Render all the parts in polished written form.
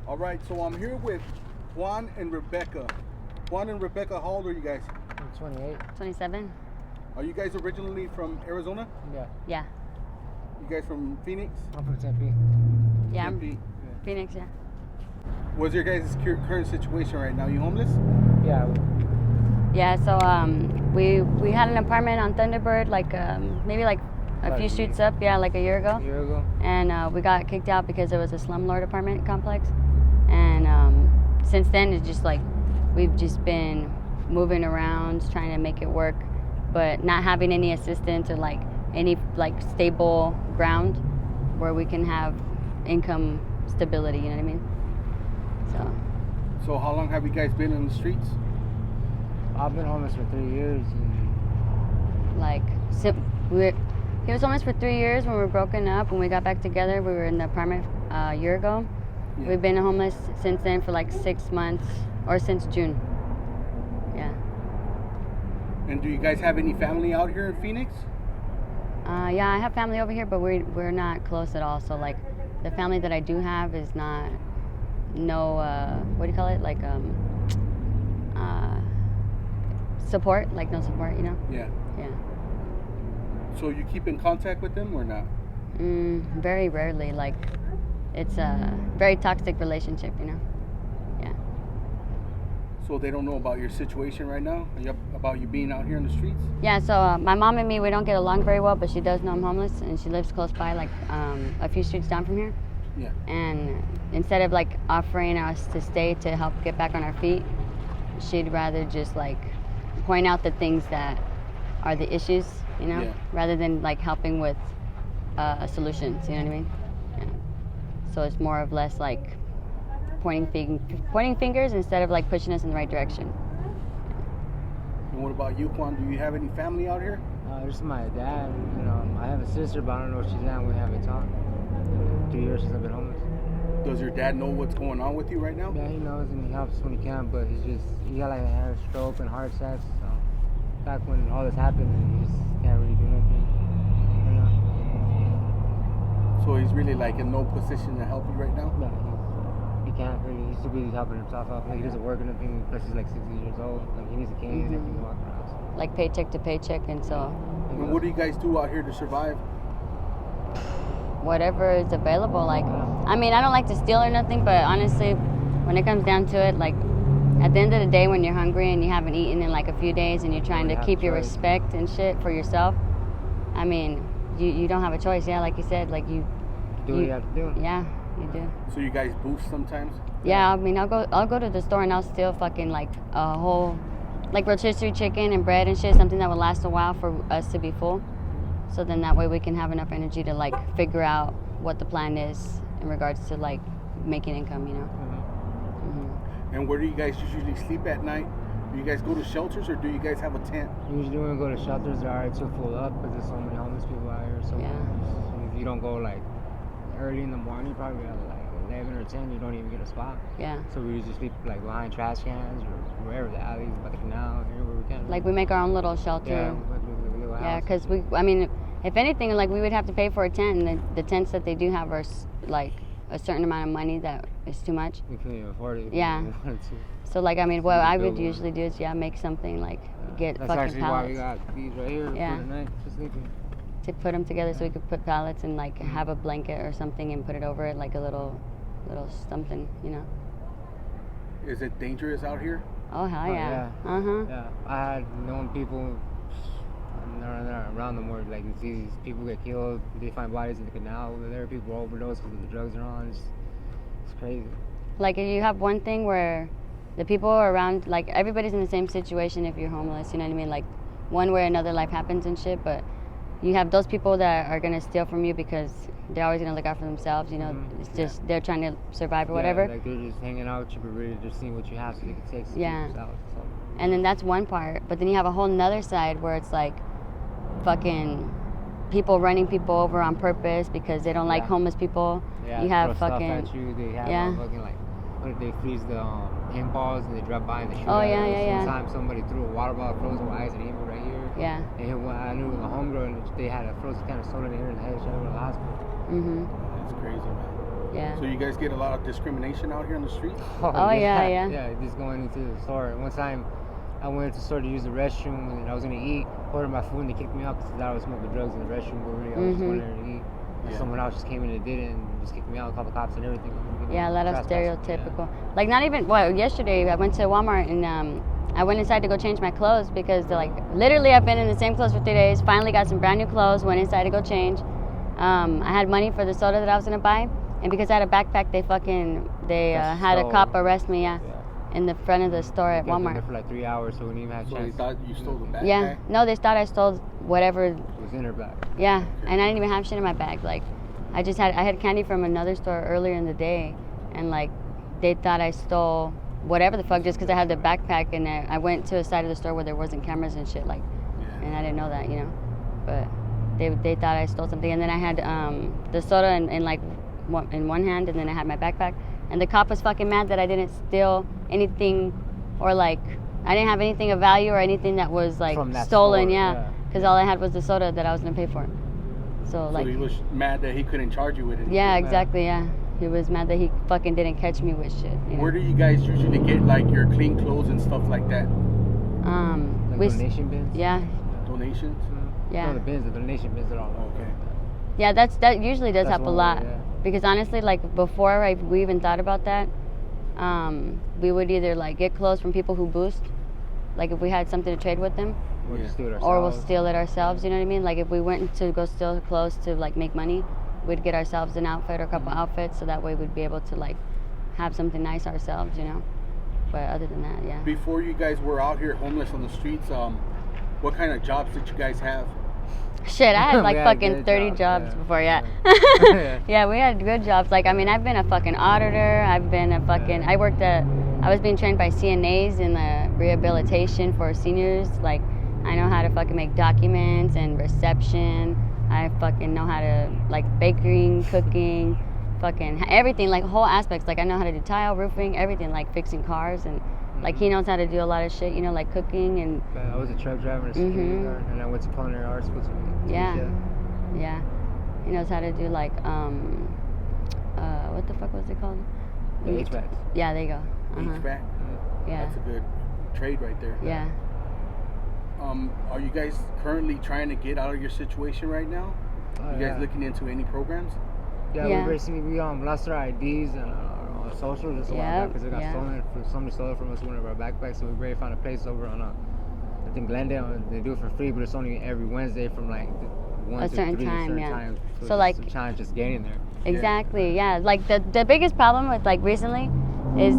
All right, so I'm here with Juan and Rebecca. Juan and Rebecca, how old are you guys? I'm 28. 27. Are you guys originally from Arizona? Yeah. Yeah. You guys from Phoenix? I'm from Tempe. Yeah. Tempe. Phoenix, yeah. What's your guys' current situation right now? You homeless? Yeah. Yeah, so we had an apartment on Thunderbird maybe like a few streets up, like a year ago. A year ago. And we got kicked out because it was a slumlord apartment complex. And since then, it's just like we've just been moving around, trying to make it work, but not having any assistance or like any like stable ground where we can have income stability. You know what I mean? So how long have you guys been in the streets? I've been homeless for 3 years. He was homeless for 3 years when we were broken up. When we got back together, we were in the apartment a year ago. Yeah. We've been homeless since then for like 6 months, or since June. Yeah. And do you guys have any family out here in Phoenix? Yeah, I have family over here, but we're not close at all. So like, the family that I do have is not what do you call it? Like support, like no support, you know? Yeah. Yeah. So you keep in contact with them or not? Very rarely. Like, it's a very toxic relationship, you know? Yeah. So they don't know about your situation right now? About you being out here in the streets? Yeah, so my mom and me, we don't get along very well, but she does know I'm homeless, and she lives close by, like a few streets down from here. Yeah. And instead of like offering us to stay to help get back on our feet, she'd rather just like point out the things that are the issues, you know, Yeah. rather than like helping with solutions. You know what I mean? Yeah. So it's more of less like pointing fingers instead of like pushing us in the right direction. And what about you, Juan? Do you have any family out here? Just my dad. I have a sister, but I don't know if she's at. We haven't talked. 2 years since I've been homeless. Does your dad know what's going on with you right now? Yeah, he knows and he helps when he can, but he got like a stroke and heart attacks. So back when all this happened, he just can't really do nothing. So he's really like in no position to help you right now? Yeah, he can't really. He's too busy helping himself out. Like he doesn't work or nothing. Plus he's like 60 years old. Like he needs a cane and everything to walk around. So. Like paycheck to paycheck, and so And what do you guys do out here to survive? whatever is available. Like, I mean, I don't like to steal or nothing, but honestly, when it comes down to it, like, at the end of the day, when you're hungry and you haven't eaten in like a few days and you're trying to keep your respect and shit for yourself, I mean, you don't have a choice. Yeah, like you said, like you do what you have to do. Yeah, you do. So you guys boost sometimes? Yeah, I mean, I'll go to the store and I'll steal fucking like a whole, like rotisserie chicken and bread and shit, something that will last a while for us to be full. So then that way we can have enough energy to like figure out what the plan is in regards to like making income, you know. And where do you guys usually sleep at night? Do you guys go to shelters or do you guys have a tent? Usually when we go to shelters, they're already too full up because there's so many homeless people out here. So if you don't go like early in the morning, probably at like 11 or 10, you don't even get a spot. Yeah. So we usually sleep like behind trash cans or wherever, the alleys, by the canal, anywhere we can. Like we make our own little shelter. Yeah, like a little house. Yeah, because I mean, if anything, like we would have to pay for a tent, and the tents that they do have are like a certain amount of money that is too much. We couldn't even afford it. Yeah. So like, I mean, what I would usually do is make something like get That's fucking actually pallets. why we got these right here for the night for sleeping. To put them together so we could put pallets and like have a blanket or something and put it over it, like a little something, you know. Is it dangerous out here? Oh hell yeah. Yeah, I had known people around them where like these people get killed, they find bodies in the canal over there, people overdose because of the drugs they're on. It's crazy. Like if you have one thing where the people around, like everybody's in the same situation if you're homeless, you know what I mean? Like one way or another life happens and shit, but you have those people that are gonna steal from you because they're always gonna look out for themselves, you know. It's just they're trying to survive or whatever. Like they're just hanging out with you, but really just seeing what you have so they can take some out. So. And then that's one part, but then you have a whole nother side where it's like fucking people running people over on purpose because they don't like homeless people. Yeah, you have throw fucking stuff at you. They have fucking like when they freeze the pinballs and they drop by and they shoot yeah. Sometimes somebody threw a water bottle frozen with ice and hit me right here. Yeah. And when I knew it was a homegirl and they had a frozen can of soda in here and they had to go to the hospital. That's crazy, man. Yeah. So you guys get a lot of discrimination out here on the streets? Oh, yeah. Yeah, just going into the store. One time, I went into the store to use the restroom, and I was gonna eat, ordered my food, and they kicked me out because I was smoking drugs in the restroom. But really, I was just going there to eat. And someone else just came in and did it, and just kicked me out, called the cops and everything. Yeah, a lot of Trespassing, stereotypical. Like, not even, well, yesterday I went to Walmart and I went inside to go change my clothes because they're like, literally I've been in the same clothes for 3 days, finally got some brand new clothes, went inside to go change. I had money for the soda that I was gonna buy, and because I had a backpack, they had a cop arrest me, in the front of the store at Walmart. There for like 3 hours, so we didn't even have a So chance. they thought you stole the backpack? Yeah, no, they thought I stole whatever. It was in her bag. Yeah, and I didn't even have shit in my bag. Like, I had candy from another store earlier in the day, and like, they thought I stole whatever the fuck just because I had the backpack, and I went to a side of the store where there wasn't cameras and shit, like, and I didn't know that, you know, but they thought I stole something, and then I had the soda in one hand, and then I had my backpack, and the cop was fucking mad that I didn't steal anything, or like, I didn't have anything of value or anything that was like From that stolen, store, because all I had was the soda that I was gonna pay for. So like, he was mad that he couldn't charge you with anything. yeah, exactly, yeah. He was mad that he fucking didn't catch me with shit. You know? Where do you guys usually get like your clean clothes and stuff like that? Like donation bins? Yeah, Donations? yeah. No, the donation bins are all Okay. Yeah, that usually does That's help a one lot. way, yeah. Because honestly, like before we even thought about that, we would either like get clothes from people who boost, like if we had something to trade with them, Or just do it ourselves. or we'll steal it ourselves. You know what I mean? Like if we went to go steal clothes to like make money, we'd get ourselves an outfit or a couple outfits, so that way we'd be able to like have something nice ourselves, you know. But other than that, yeah. Before you guys were out here homeless on the streets, what kind of jobs did you guys have? Shit, I had like We had fucking good 30 jobs, jobs yeah. before, yeah. Yeah. Yeah, we had good jobs. Like, I mean, I've been a fucking auditor. I've been a fucking, I was being trained by CNAs in the rehabilitation for seniors. Like, I know how to fucking make documents and reception. I fucking know how to, like, baking, cooking, fucking everything, like, whole aspects. Like, I know how to do tile, roofing, everything, like, fixing cars. And, like, he knows how to do a lot of shit, you know, like cooking and... I was a truck driver and a security guard, and I went to culinary arts school too. Yeah. He knows how to do, like, what the fuck was it called? The HVAC. Yeah, there you go. HVAC? Yeah. That's a good trade right there. Yeah. Are you guys currently trying to get out of your situation right now? You guys looking into any programs? Yeah, we basically lost our IDs and our social just a while back because it got stolen. Somebody stole it from us, one of our backpacks. So we already found a place over on I think Glendale, and they do it for free, but it's only every Wednesday from like 1 to 3 certain time, times. So like, it's a challenge just getting there. Exactly. Yeah. Like the biggest problem with like recently is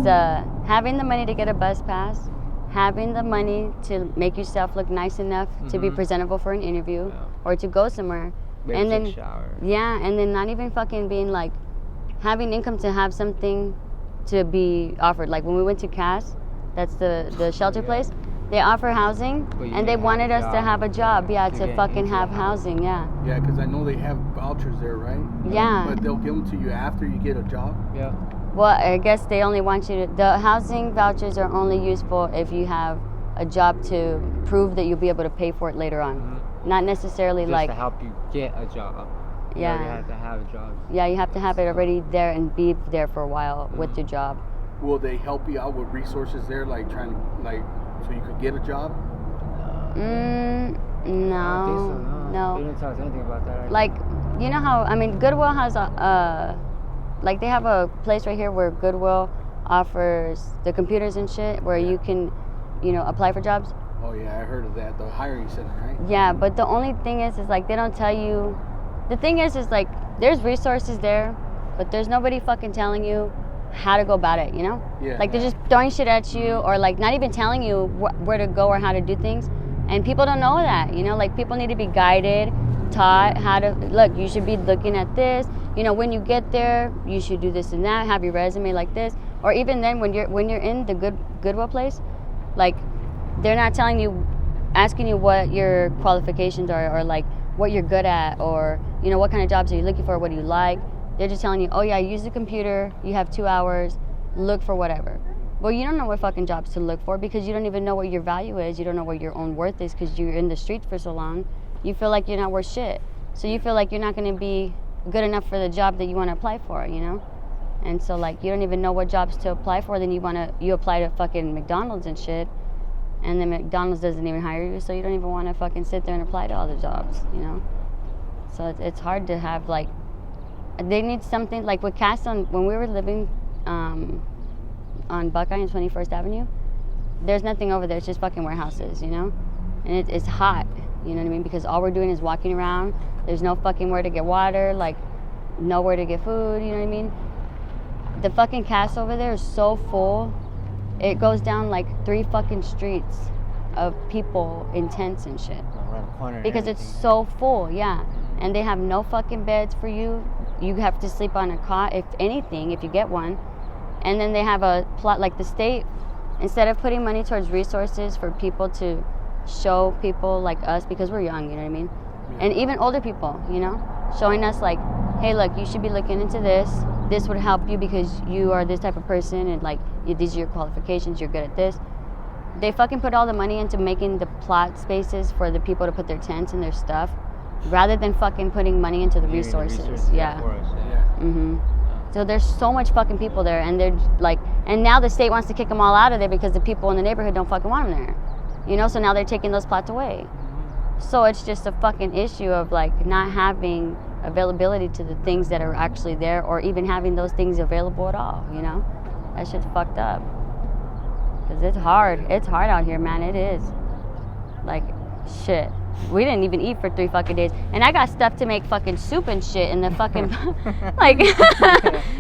having the money to get a bus pass, having the money to make yourself look nice enough to be presentable for an interview or to go somewhere. Maybe and take then a shower. and then not even fucking being like having income to have something to be offered. Like when we went to CAS, that's the shelter place, they offer housing and they wanted us to have a job, to fucking have housing, Yeah, because I know they have vouchers there, right? Yeah. But they'll give them to you after you get a job? Yeah. Well, I guess they only want you to, the housing vouchers are only useful if you have a job to prove that you'll be able to pay for it later on. Not necessarily Just like to help you get a job. You already have to have a job. Yeah, you have to have it already there and be there for a while with your job. Will they help you out with resources there, like trying to, like, so you could get a job? I don't think so, No. no. They didn't tell us anything about that. Right? Like, you know how, I mean, Goodwill has like they have a place right here where Goodwill offers the computers and shit where you can, apply for jobs. Oh yeah, I heard of that. The hiring center, right? Yeah, but the only thing is like they don't tell you. The thing is like there's resources there, but there's nobody fucking telling you how to go about it, you know? Yeah. Like they're just throwing shit at you or like not even telling you where to go or how to do things. And people don't know that, Like people need to be guided, taught how to, look, you should be looking at this. When you get there, you should do this and that, have your resume like this. Or even then when you're in the Goodwill place, like they're not telling you, asking you what your qualifications are or like what you're good at or, what kind of jobs are you looking for, what do you like. They're just telling you, oh yeah, use the computer, you have 2 hours, look for whatever. Well, you don't know what fucking jobs to look for because you don't even know what your value is. You don't know what your own worth is because you're in the streets for so long. You feel like you're not worth shit. So you feel like you're not going to be good enough for the job that you want to apply for, And so like you don't even know what jobs to apply for. Then you apply to fucking McDonald's and shit, and then McDonald's doesn't even hire you, so you don't even want to fucking sit there and apply to all the jobs, you know. So it's hard to have like. They need something like with Castle when we were living on Buckeye and 21st Avenue. There's nothing over there. It's just fucking warehouses, you know, and it's hot. You know what I mean? Because all we're doing is walking around. There's no fucking where to get water, like nowhere to get food. You know what I mean? The fucking Castle over there is so full. It goes down like 3 fucking streets of people in tents and shit. Around the corner. Because it's so full, yeah. And they have no fucking beds for you. You have to sleep on a cot, if anything, if you get one. And then they have a plot, like the state, instead of putting money towards resources for people to show people like us, because we're young, you know what I mean? And even older people, you know, showing us like, hey, look, you should be looking into this. This would help you because you are this type of person and like these are your qualifications, you're good at this. They fucking put all the money into making the plot spaces for the people to put their tents and their stuff, rather than fucking putting money into the resources. Yeah. Mm-hmm. So there's so much fucking people there, and they're like, and now the state wants to kick them all out of there because the people in the neighborhood don't fucking want them there. You know, so now they're taking those plots away. So it's just a fucking issue of like not having availability to the things that are actually there, or even having those things available at all, you know? That shit's fucked up. Cause it's hard. It's hard out here, man. It is. Like, shit. We didn't even eat for 3 fucking days. And I got stuff to make fucking soup and shit in the fucking, like, it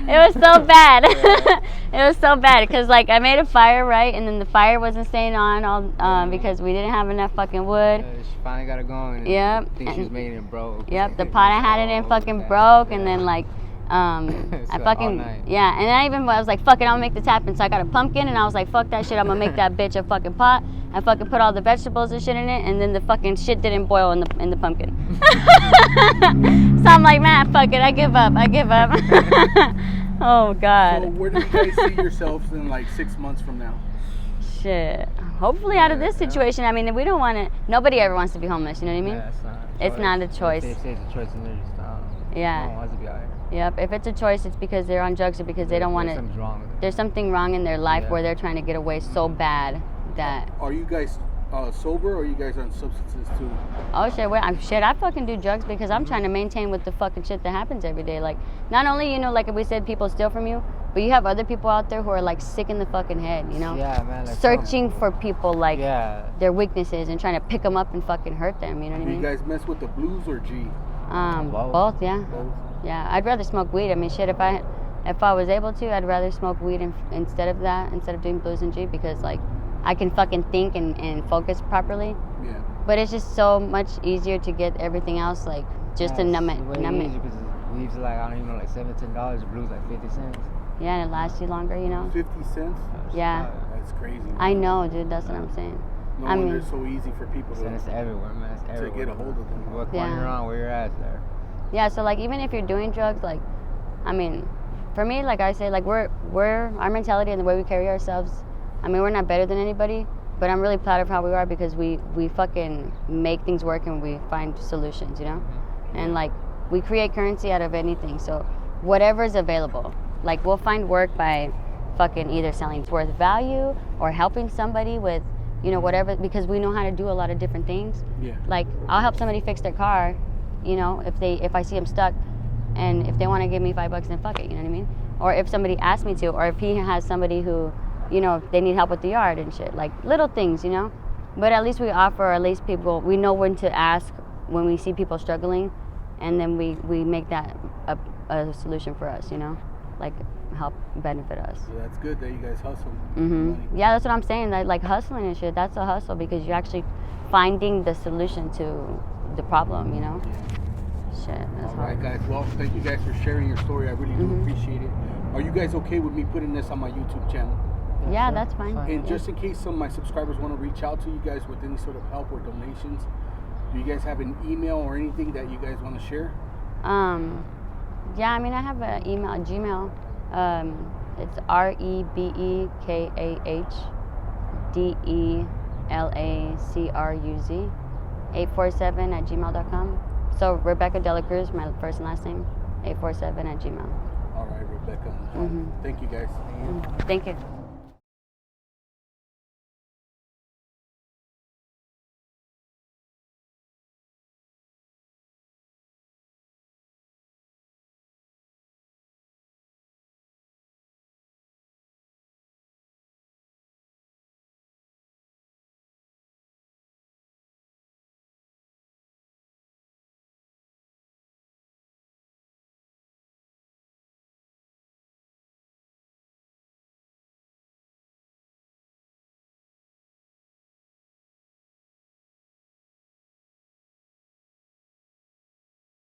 was so bad. It was so bad. Because, like, I made a fire, right? And then the fire wasn't staying on all because we didn't have enough fucking wood. She finally got it going. Yep. I think she was making it broke. Yep. The pot I had it in fucking broke. And then, like, I fucking, yeah. And I was like, fuck it, I'll make this happen. So I got a pumpkin and I was like, fuck that shit, I'm gonna make that bitch a fucking pot. I fucking put all the vegetables and shit in it, and then the fucking shit didn't boil in the pumpkin. So I'm like, man, fuck it, I give up. Oh God. So where do you guys see yourselves in like 6 months from now? Shit. Hopefully out of this situation. I mean, we don't want to. Nobody ever wants to be homeless. You know what I mean? Yeah, it's not a choice. If it's a choice, then they're just yeah. No one wants to be out here. Yep. If it's a choice, it's because they're on drugs or because they don't want to. Something's wrong with it. There's something wrong in their life where they're trying to get away so bad that. Are you guys sober, or are you guys on substances too? Oh shit! I fucking do drugs because I'm trying to maintain with the fucking shit that happens every day. Like, not only, you know, like we said, people steal from you, but you have other people out there who are like sick in the fucking head, you know? Yeah, man. Like searching for people like their weaknesses and trying to pick them up and fucking hurt them. You know what I mean? Do you guys mess with the blues or G? Both. Yeah. Both. Yeah, I'd rather smoke weed. I mean, shit, if I was able to, I'd rather smoke weed instead of doing blues and G, because like I can fucking think and focus properly. Yeah. But it's just so much easier to get everything else, like just to numb it. Because weed's like, I don't even know, like $17, blues like 50 cents. Yeah, and it lasts you longer, you know. 50 cents. Yeah. That's crazy. Man. I know, dude. That's what I'm saying. No wonder it's so easy for people and it's everywhere, man. It's everywhere. To get a hold of them. What corner you're on, where you're at, there. Yeah, so like even if you're doing drugs, like, I mean, for me, like I say, like we're our mentality and the way we carry ourselves. I mean, we're not better than anybody, but I'm really proud of how we are because we fucking make things work and we find solutions, you know? And like we create currency out of anything. So whatever's available, like we'll find work by fucking either selling worth value or helping somebody with, you know, whatever, because we know how to do a lot of different things. Yeah. Like I'll help somebody fix their car, you know, if I see them stuck, and if they want to give me $5, then fuck it, you know what I mean? Or if somebody asks me to, or if he has somebody who, you know, they need help with the yard and shit, like little things, you know. But at least we offer, or at least people, we know when to ask when we see people struggling, and then we make that a solution for us, you know, like help benefit us. So that's good that you guys hustle. Mm-hmm. Yeah, that's what I'm saying. Like hustling and shit, that's a hustle because you're actually finding the solution to the problem, you know. Yeah. Shit, that's all hard. right, guys. Well, thank you guys for sharing your story. I really do appreciate it. Are you guys okay with me putting this on my YouTube channel? Yeah, that's fine. And just in case some of my subscribers want to reach out to you guys with any sort of help or donations, do you guys have an email or anything that you guys want to share? Yeah, I mean, I have an email, a Gmail. It's RebekahDelacruz 847@gmail.com. So Rebecca Delacruz, my first and last name, 847 @gmail. All right, Rebecca. Thank you guys. Thank you.